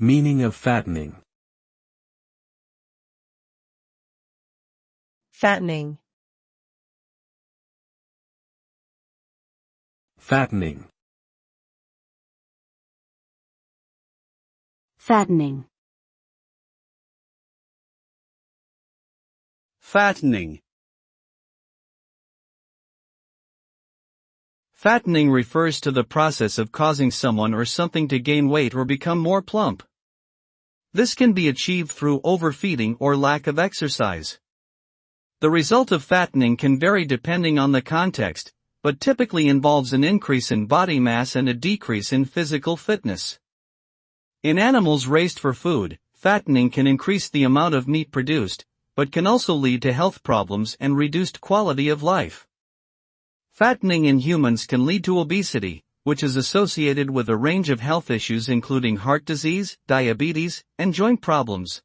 Meaning of fattening. Fattening. Fattening. Fattening. Fattening. Fattening refers to the process of causing someone or something to gain weight or become more plump. This can be achieved through overfeeding or lack of exercise. The result of fattening can vary depending on the context, but typically involves an increase in body mass and a decrease in physical fitness. In animals raised for food, fattening can increase the amount of meat produced, but can also lead to health problems and reduced quality of life. Fattening in humans can lead to obesity, which is associated with a range of health issues including heart disease, diabetes, and joint problems.